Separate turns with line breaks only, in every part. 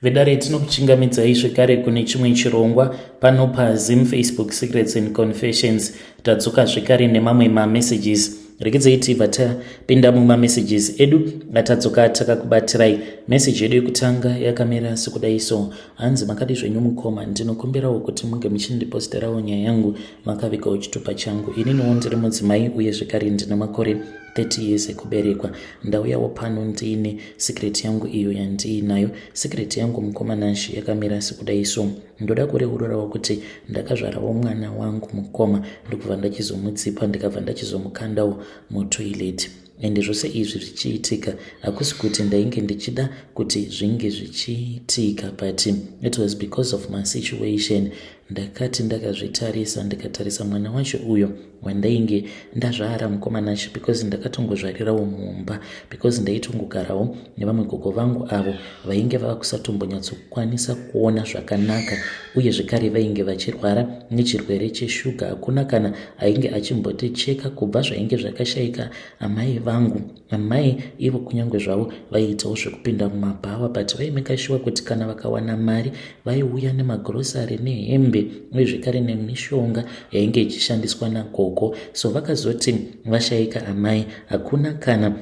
Vedare tinokuchingamidzai zvekare kune chimwe chirongwa pano paZim Facebook Secrets and Confessions. Tadzoka zvekare nemamwe mamessages. Rekezai tibva tapinda mumamessages edu atadzoka takakubatirai. Message yedu yekutanga yakamira sekudai so: hanzi makadi zvenyu mukoma, ndinokumbirawo kuti munge muchindiposterawo nyaya yangu makavikawo chitupa changu. Ininiwo ndiri mudzimai uye zvekare ndine makore 30 years ekuberekwa. Ndauyawo pano ndiine secret yangu iyo yandiinayo. Secret yangu mukomanashi yakamira sekudai so: ndoda kureururawo kuti ndakazvarawo mwana wangu mukoma ndokubva ndachizomutsipa ndikabva ndachizomukandawo mutoilet. Ende zvose izvi zvichiitika hakusi kuti ndainge ndichida kuti zvinge zvichiitika, but it was because of my situation. Ndakati ndakazvitarisa ndikatarisa mwana wacho uyo wandainge ndazvara mukomanashi, because ndakatongozvarirawo mumba, because ndaitongogarawo nevamwe gogo vangu avo vainge vava kusatombonyatsokwanisa kuona zvakanaka, uye zvekare vainge vachirwara nechirwere cheshuga. Hakuna kana ainge achimboticheka kubva zvainge zvakashayika amai vangu. Amai ivo kunyange zvavo vaiitawo zvekupinda mumabhawa, but vaimeka sure kuti kana vakawana mari vaiuya nemagrosari nehembe uye zvekare nemishonga yainge ichishandiswa nagogo. So vakazoti vashayika amai, hakuna kana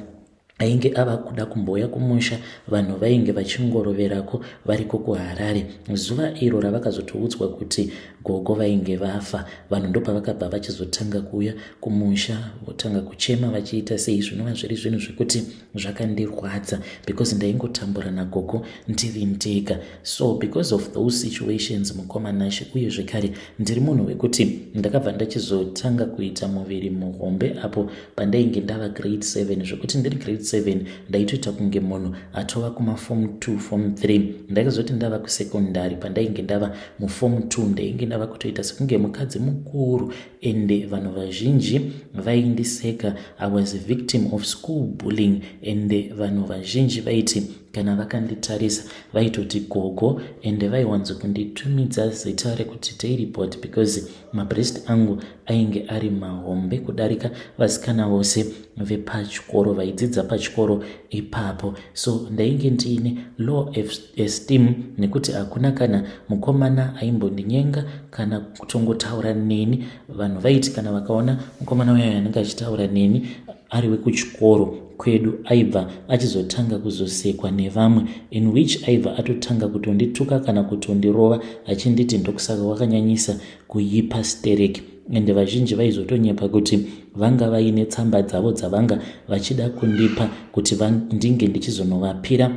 ainge ava kuda kumbouya kumusha. Vanhu vainge vachingoroverako variko kuHarare. Zuva iro ravakazotoudzwa kuti gogo vainge vafa, vanhu ndopavakabva vachizotanga kuuya kumusha, votanga kuchema vachiita sei. Zvinova zviri zvinhu zvekuti zvakandirwadza, because ndaingotambura nagogo ndiri ndega. So because of those situations mukomanashi, uye zvekare ndiri munhu wekuti ndakabva ndachizotanga kuita muviri muhombe apo pandainge ndava grade 7, zvekuti ndiri grade 7 ndaitoita kunge munhu atova kumaform 2 form 3. Ndakazoti ndava kusekondari pandainge ndava muform 2 ndainge ndava kutoita sekunge mukadzi mukuru, ende vanhu vazhinji vaindiseka. I was a victim of school bullying, ende vanhu vazhinji vaiti kana vakanditarisa vaitoti gogo, ende vaiwanzo kunditumidza zita rekuti Dairybot, because mabreast angu ainge ari mahombe kudarika vasikana vose vepachikoro vaidzidza pachikoro ipapo. So ndainge ndiine low esteem, nekuti hakuna kana mukomana aimbondinyenga kana kutongotaura neni. Vanhu vaiti kana vakaona mukomana uyo anenge achitaura neni ari wekuchikoro kwedu, aibva achizotanga kuzosekwa nevamwe, in which aibva atotanga kutondituka kana kutondirova achinditi ndokusaka wakanyanyisa kuipa stereki. Ende vazhinji vaizotonyepa kuti vanga vaine tsamba dzavo dzavanga vachida kundipa kuti ndinge ndichizonovapira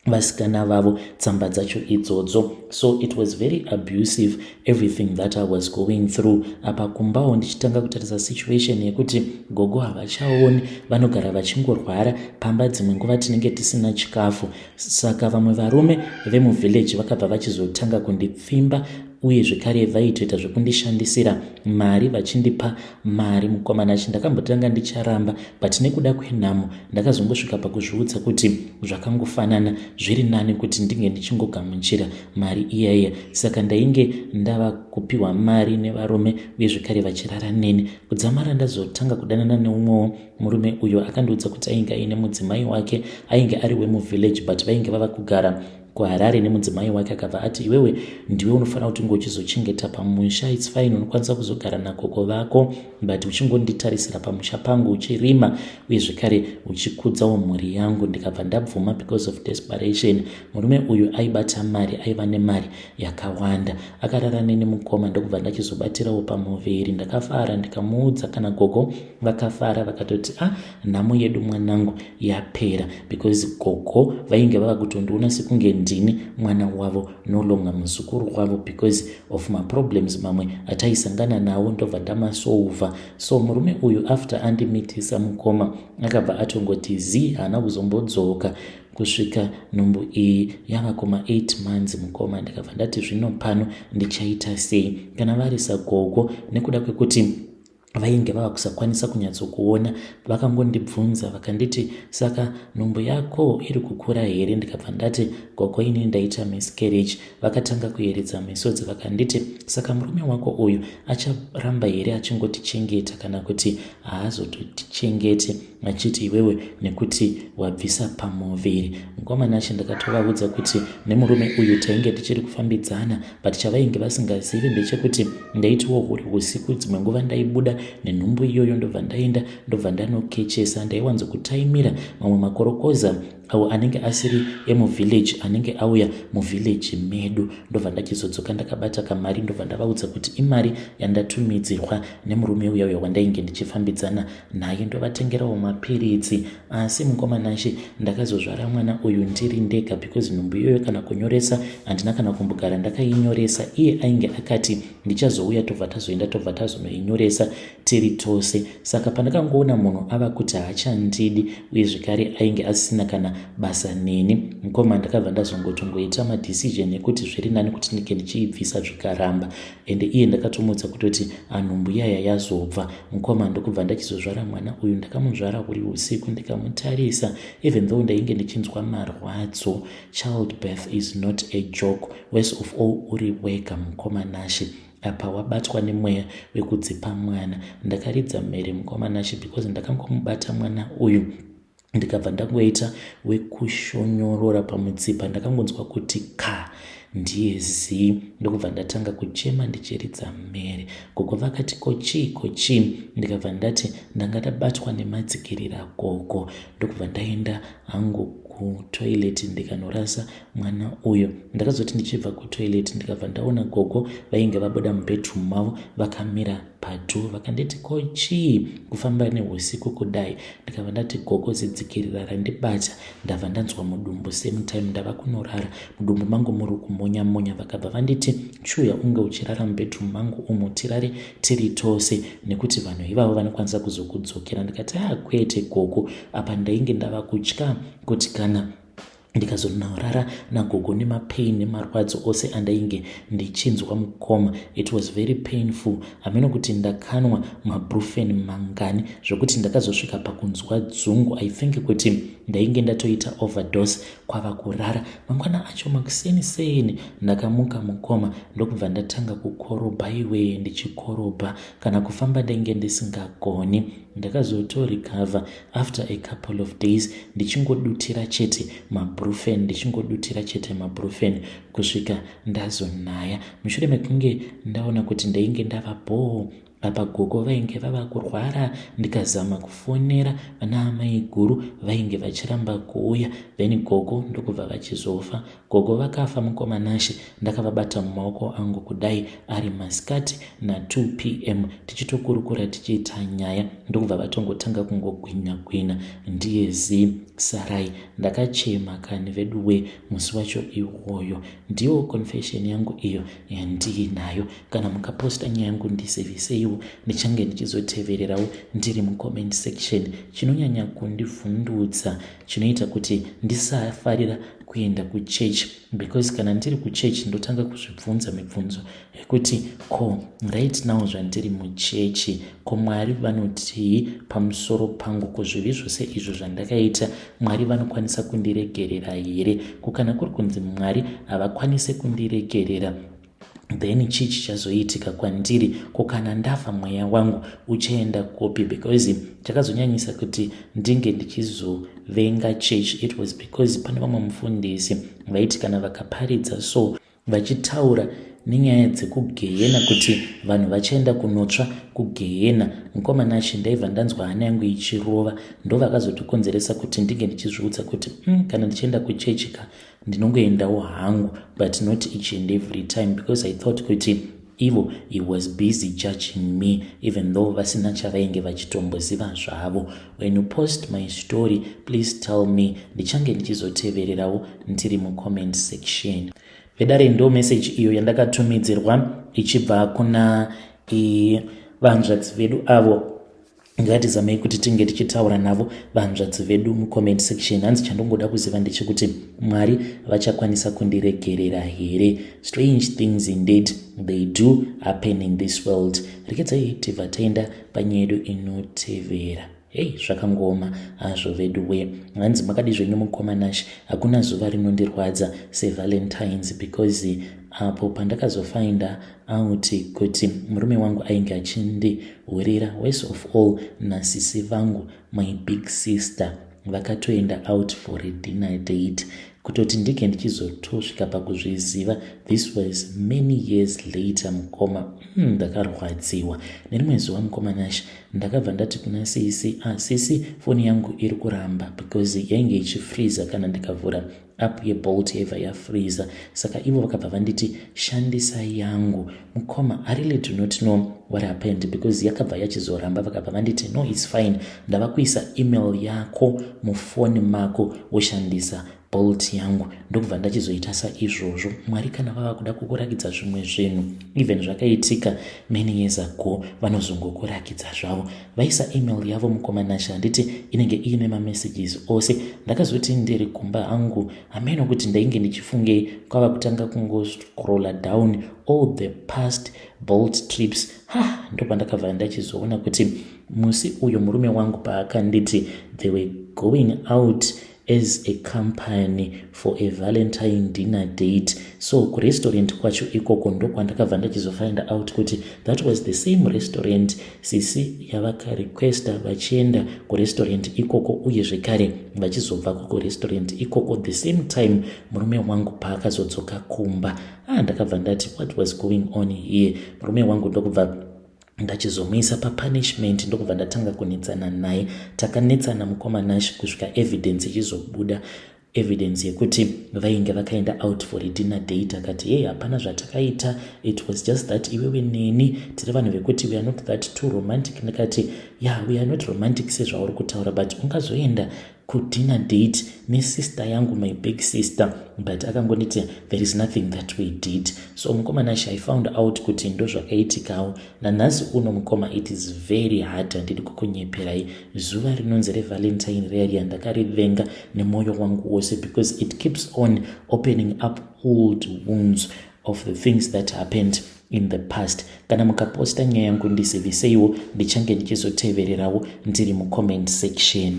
vasikana vavo tsamba dzacho idzodzo. So it was very abusive everything that I was going through. Apa kumbawo ndichitanga kutarisa situation yekuti gogo havachaoni, vanogara vachingorwara pamba, dzimwe nguva tinenge tisina chikafu. Saka vamwe varume vemuvillage vakabva vachizotanga kundipfimba, uye zvekare vaitoita zvekundishandisira mari, vachindipa mari mukomanachi. Ndakambotanga ndicharamba, but nekuda kwenhamo ndakazongosvika pakuzviudza kuti zvakangofanana, zviri nani kuti ndinge ndichingogamuchira mari iyaiya. Saka ndainge ndava kupiwa mari nevarume, uye zvekare vachirara neni. Kudzamara ndazotanga kudanana neumwewo murume uyo akandiudza kuti ainge aine mudzimai wake, ainge ari wemuvillage, but vainge vava kugara kuHarare nemudzimai wake. Akabva ati, iwewe ndiwe unofanira kuti unge uchizochengeta pamusha, it's fine, unokwanisa kuzogara nagogo vako, but uchingonditarisira pamusha pangu uchirima, uye zvekare uchikudzawo mhuri yangu. Ndikabva ndabvuma because of desperation. Murume uyu aibata mari, aiva nemari yakawanda, akarara neni mukoma, ndokubva ndachizobatirawo pamuviri. Ndakafara ndikamuudza kana gogo, vakafara vakatoti nhamo yedu mwanangu yapera, because gogo vainge vava kutondiona sekunge ndini mwana wavo no longer muzukuru wavo, because of my problems mamwe ataisangana nawo ndobva ndamasolva. So murume uyu after andimitisa mukoma akabva atongoti haana kuzombodzoka kusvika nhumbu iyi yava kuma 8 months mukoma. Ndikabva ndati zvino pano ndichaita sei kana varisa gogo, nekuda kwekuti vainge vava kusakwanisa kunyatsokuona vakangondibvunza vakanditi, saka nhumbu yako iri kukura here? Ndikabva ndati, gogo, ini ndaita miscarriage. Vakatanga kuyeredza misodzi vakanditi, saka murume wako uyu acharamba here achingotichengeta kana kuti haazototichengete? Achiti, iwewe nekuti wabvisa pamuviri. Mukomana acho ndakatovaudza kuti nemurume uyu tainge tichiri kufambidzana, but chavainge vasingazivi ndechekuti ndaitiwo huri usiku, dzimwe nguva ndaibuda nenhumbu iyoyo ndobva ndaenda ndobva ndanokechesa. Ndaiwanzokutaimira mamwe makorokoza awo anenge asiri emuvhileji anenge auya muvhileji medu, ndobva ndachizodzoka ndakabata kamari, ndobva ndavaudza kuti imari yandatumidzirwa nemurume uyauya wandainge ndichifambidzana naye. Ndovatengerawo mapiritsi, asi mukomanashe ndakazozvara mwana uyu ndiri ndega, because nhumbu iyoyo kana kunyoresa handina kana kumbogara ndakainyoresa. Iye ainge akati ndichazouya tobva tazoenda tobva tazonoinyoresa tiri tose. Saka pandakangoona munhu ava kuti haachandidi uye zvekare ainge asisina kana basa neni, mukoma ndakabva ndazongotongoita madecision ekuti zviri nani kuti ndike ndichiibvisa zvikaramba. Ende iye ndakatomudza kutoti nhumbu yaya yazobva. Mukoma ndokubva ndachizozvara mwana uyu. Ndakamuzvara uri usiku ndikamutarisa, even though ndainge ndichinzwa marwadzo. Childbirth is not a joke, worst of all uri wega mukomanashe. Apa wabatwa nemweya wekudzipa mwana. Ndakaridza mhere mukomanashe, because ndakangomubata mwana uyu ndikabva ndangoita wekushonyorora pamutsipa. Ndakangonzwa kuti ka ndiye zii, ndokubva ndatanga kuchema ndichiridza mhere. Gogo vakati, kochi? Ndikabva ndati ndanga ndabatwa nemadzikirira gogo. Ndokubva ndaenda hangu kutoileti ndikanorasa mwana uyo. Ndakazoti ndichibva kutoileti ndikabva ndaona gogo vainge vabuda mubedroom mavo vakamira padu. Vakanditi, kochi, kufamba neusiku kudai? Ndikabva ndati, gogo, zidzikirira randibata ndabva ndanzwa mudumbu, same time ndava kunorara mudumbu mangu muri kumonya. Vakabva vanditi, chuya unge uchirara mubedroom mangu umo tirare tiri tose, nekuti vanhu ivavo vanokwanisa kuzokudzokera. Ndikati, kwete gogo, apa ndainge ndava kutya kuti kana ndikazonorara nagogo nemapain nemarwadzo ose andainge ndichinzwa mukoma. It was very painful. Hameno kuti ndakanwa mabrufen mangani zvokuti ndakazosvika pakunzwa dzungu. I think kuti ndainge ndatoita overdose kwava kurara. Mangwana acho makuseni ndakamuka mukoma, ndokubva ndatanga kukorobha. Iwe ndichikorobha kana kufamba ndainge ndisingagoni. Ndakazotorikava after a couple of days ndichingodutira chete mabrufen kusvika ndazonaya. Mushure mekunge ndaona kuti ndainge ndava apa gogo vainge vava kurwara, ndikazama kufonera vana amai guru vainge vachiramba kuuya, then gogo ndokubva vachizofa. Gogo vakafa mukomanashe. Ndakavabata mumaoko angu kudai ari masikati na 2 PM tichitokurukura tichiita nyaya, ndokubva vatongotanga kungogwinya. Ndiye zi Sarai. Ndakachema kani veduwe musi wacho iwoyo. Ndiyo confession yangu iyo yandinayo. Kana mukaposta nyaya yangu ndiseveseiwo, ndichange ndichizotevererawo ndiri mucomment section. Chinonyanya kundivhundutsa, chinoita kuti ndisafarira kuenda kuchechi, because kana ndiri kuchechi ndotanga kuzvibvunza mibvunzo yekuti ko right now zvandiri muchechi, ko Mwari vanotii pamusoro pangu? Ko zvivi zvose izvo zvandakaita Mwari vanokwanisa kundiregerera here? Kukana kuri kunzi Mwari havakwanise kundiregerera, then chii chichazoitika kwandiri? Kukana ndafa mweya wangu uchaenda kopi? Because chakazonyanyisa kuti ndinge ndichizovenga church, it was because pane vamwe mufundisi vaiti kana vakaparidza so vachitaura nenyaya dzekugehena kuti vanhu vachaenda kunotsva kugehena. Mukomanashe ndaibva ndanzwa hana yangu ichirova, ndo vakazotokonzeresa kuti ndinge ndichizviudza kuti kana ndichienda kuchechika ndinongoendawo hangu, but not each and every time, because I thought kuti ivo he was busy judging me, even though vasina chavainge vachitomboziva zvavo. When you post my story, please tell me, ndichange ndichizotevererawo ndiri mucomment section. Vedare ndo message iyo yandakatumidzirwa ichibva kuna vanzvadzi vedu avo ngatizamei kuti tinge tichitaura navo vahanzvadzi vedu mucomment section. Hanzi chandongoda kuziva ndechekuti Mwari vachakwanisa kundiregerera here? Strange things indeed they do happen in this world. Rekedzai tibva taenda panyaya yedu inotevera. Hei, zvakangoma hazvo vedu we. Hanzi makadi zvenyu mukomanashi, hakuna zuva rinondirwadza sevalentines because apo pandakazofinda out kuti murume wangu ainge achindihurira, worst of all nasisi vangu my big sister vakatoenda out for a dinner date. Kutoti ndike ndichizotosvika pakuzviziva, this was many years later mukoma. Ndakarwadziwa. Nerimwe zuva mukomanashi ndakabva ndati kuna sisi, sisi foni yangu iri kuramba because yainge ichifreeza kana ndikavhura app yeBolt yeva yafreeza. Saka ivo vakabva vanditi shandisa yangu. Mukoma, I really do not know what happened because yakabva yachizoramba. Vakabva vanditi no, it's fine, ndava kuisa email yako mufoni mako woshandisa Bolt yangu. Ndokubva ndachizoita saizvozvo. Mwari kana vava kuda kukurakidza zvimwe zvinhu, even zvakaitika many years ago, vanozongokurakidza zvavo. Vaisa email yavo mukomanashi, handiti inenge iine mamessages ose. Ndakazoti ndiri kumba hangu, hameno kuti ndainge ndichifungei, kwava kutanga kungoscrolla down all the past Bolt trips. Ndopa ndakabva ndachizoona kuti musi uyo murume wangu paakanditi they were going out as a company for a Valentine dinner date. So kurestaurant kwacho ikoko ndokwandakabva ndachizofind out kuti that was the same restaurant sisi yavakarequesta vachienda kurestaurant ikoko, uye zvekare vachizobva kurestaurant ikoko the same time murume wangu paakazodzoka kumba. Ndakabva ndati what was going on here? Murume wangu ndokubva ndachizomuisa papunishment, ndokubva ndatanga kunetsana naye. Takanetsana mukomanashi kusvika evidence ichizobuda, evidence yekuti vainge vakaenda out for a dinner date. Akati hey, hapana zvatakaita, it was just that iwewe neni tiri vanhu vekuti we are not that too romantic. Ndakati yeah, we are not romantic sezvauri kutaura, but ungazoenda kudinner date nesister yangu, my big sister. But akangonditi there is nothing that we did. So mukomanashi, I found out kuti ndo zvakaitikawo. Nanhasi uno mukoma, it is very hard, handidi kukunyeperai. Zuva rinonzi reValentine rariya ndakarivenga nemoyo wangu wose because it keeps on opening up old wounds of the things that happened in the past. Kana mukaposta nyaya yangu ndiseveseiwo, ndichange ndichizotevererawo ndiri mucomment section.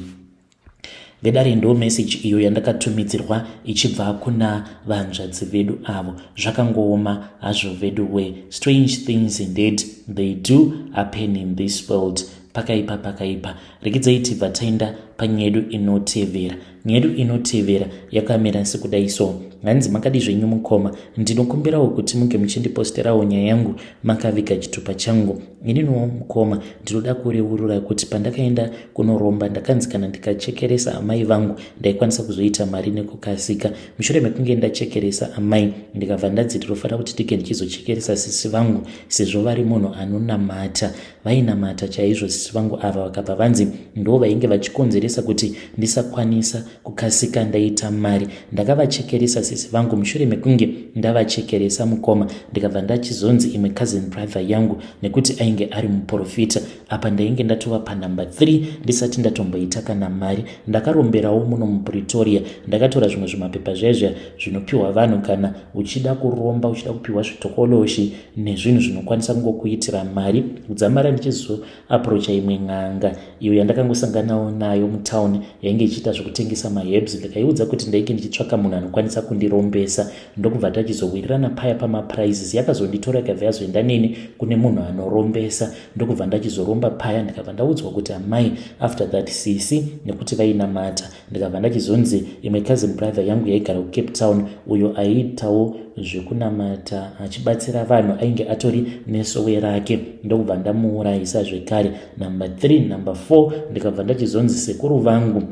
Vedare ndo message iyo yandakatumidzirwa ichibva kuna vahanzvadzi vedu avo. Zvakangoma hazvo vedu we. Strange things indeed they do happen in this world. Pakaipa. Rekidzai tibva taenda panyaya yedu inotevera. Nyaya yedu inotevera yakamira sekudai so. Hanzi makadi zvenyu mukoma, ndinokumbirawo kuti munge muchindiposterawo nyaya yangu makaviga chitupa changu. Ininiwo mukoma, ndinoda kureurura kuti pandakaenda kunoromba ndakanzi kana ndikachekeresa amai vangu ndaikwanisa kuzoita mari nekukasika. Mushure mekunge ndachekeresa amai, ndikabva ndadzi ndinofanira kuti ndike ndichizochekeresa sisi vangu sezvo vari munhu anonamata. Vainamata chaizvo sisi vangu ava, vakabva vanzi ndo vainge vachikonzeresa kuti ndisakwanisa kukasika ndaita mari. Ndakavachekeresa sisi vangu mushure mekunge ndavachekeresa mukoma, ndikabva ndachizonzi imwe cousin brother yangu nekuti ainge ari muprofita. Apa ndainge ndatova panumber 3 ndisati ndatomboita kana mari. Ndakaromberawo muno muPretoria, ndakatora zvimwe zvimapepa zvezvia zvinopiwa vanhu kana uchida kuromba, uchida kupiwa zvitokoloshi nezvinhu zvinokwanisa kungokuitira mari. Kudzamara ndichizo approacha imwe ng'anga iyo yandakangosanganawo nayo mutown yainge ichiita zvokutengesa maherbs. Ndikaiudza kuti ndainge ndichitsvaka munhu anokwanisa kundirombesa. Ndokubva tachizowirirana paya pamaprizes. Yakazonditora ikabva yazoenda neni kune munhu anorombesa. Ndokubva ndachizoromba paya. Ndikabva ndaudzwa kuti amai after that sisi nekuti vainamata. Ndikabva ndachizonzi imwe cousin brother yangu yaigara kuCape Town, uyo aiitawo zvekunamata achibatsira vanhu, ainge atori nesowe rake. Ndokubva ndamuurayisa zvekare. Number 3, number 4 ndikabva ndachizonzi sekuru vangu.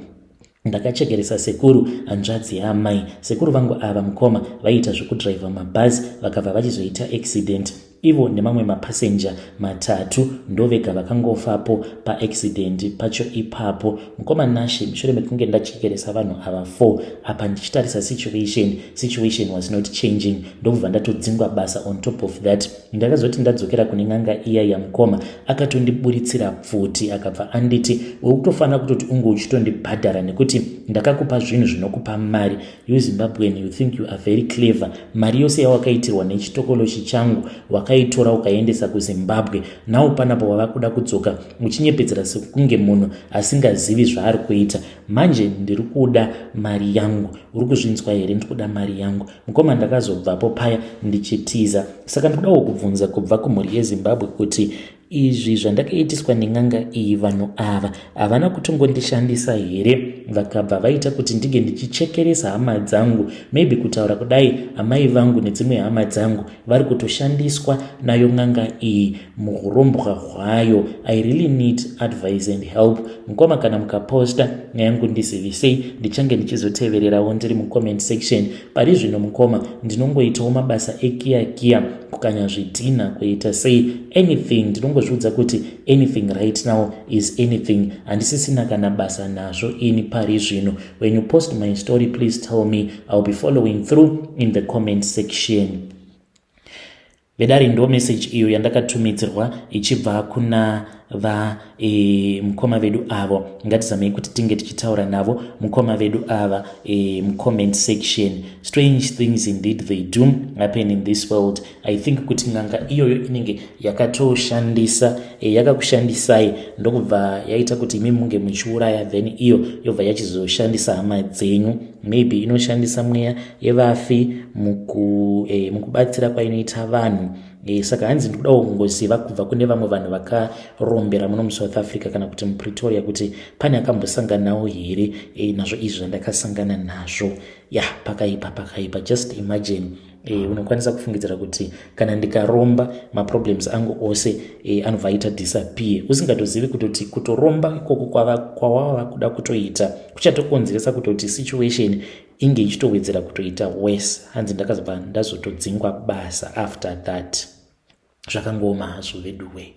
Ndakachekeresa sekuru hanzvadzi yaamai. Sekuru vangu ava mukoma vaiita zvekudriva mabhazi, vakabva vachizoita accident. ivo nemamwe mapassenger matatu ndovega vakangofapo paaccident pacho ipapo. Mukoma Nashe mushure mekunge ndachekeresa vanhu ava 4 apa ndichitarisa situation was not changing ndobva ndatodzingwa basa. On top of that ndakazoti ndadzokera kune n'anga iya yamukoma akatondiburitsira pfuti akabva anditi ukutofanira kutoti unge uchitondibhadhara nekuti ndakakupa zvinhu zvinokupa mari. You Zimbabwean, you think you are very clever. Mari yose yawakaitirwa nechitokoloshi changu wakaitora ukaendesa kuZimbabwe. Nawo panapo wava kuda kudzoka uchinyepedzera sekunge munhu asingazivi zvaari kuita. Manje ndiri kuda mari yangu. Uri kuzvinzwa here? Ndiri kuda mari yangu. Mukoma ndakazobvapo paya ndichitiza. Saka ndikudawo kubvunza kubva kumhuri yeZimbabwe kuti izvi zvandakaitiswa nen'anga iyi vanhu ava havana kutongondishandisa here vakabva vaita kuti ndige ndichichekeresa hama dzangu, maybe kutaura kudai amai vangu nedzimwe hama dzangu vari kutoshandiswa nayo n'anga iyi muurombwa hwayo. I really need advice and help. Mukoma kana mukaposta nyangu ndizivisei ndichange ndichizotevererawo ndiri mucomment section. Pari zvino mukoma ndinongoitawo mabasa ekiya kukanya zvidhina kuita sei anything. Ndinongozviudza kuti anything right now is anything. Handisisina kana basa nazvo ini pari zvino. When you post my story, please tell me. I'll be following through in the comment section. Vedari ndo message iyo yandakatumidzirwa ichibva kuna mukoma vedu avo. Ngatizamei kuti tinge tichitaura navo mukoma vedu ava mucomment section. Strange things indeed they do happen in this world. I think kuti n'anga iyoyo inenge yakatoshandisa yakakushandisai ndokubva yaita kuti imi munge muchiuraya, then iyo yobva yachizoshandisa hama dzenyu. Maybe inoshandisa mweya yevafi mukubatsira kwainoita vanhu. Saka hanzi ndikudawo kungoziva kubva kune vamwe vanhu vakarombera muno muSouth Africa kana kuti muPretoria kuti pane akambosanganawo here nazvo izvi zvandakasangana nazvo. Pakaipa. Just imagine. Unokwanisa kufungidzira kuti kana ndikaromba maproblems angu ose anobva aita disappear. Usingatozivi kutoti kutoromba ikoko kwawava kuda kutoita kuchatokonzeresa kutoti situation inge ichitowedzera kutoita worse. Hanzi ndakazobva ndazotodzingwa basa after that. Zvakangoma hazvo veduwe.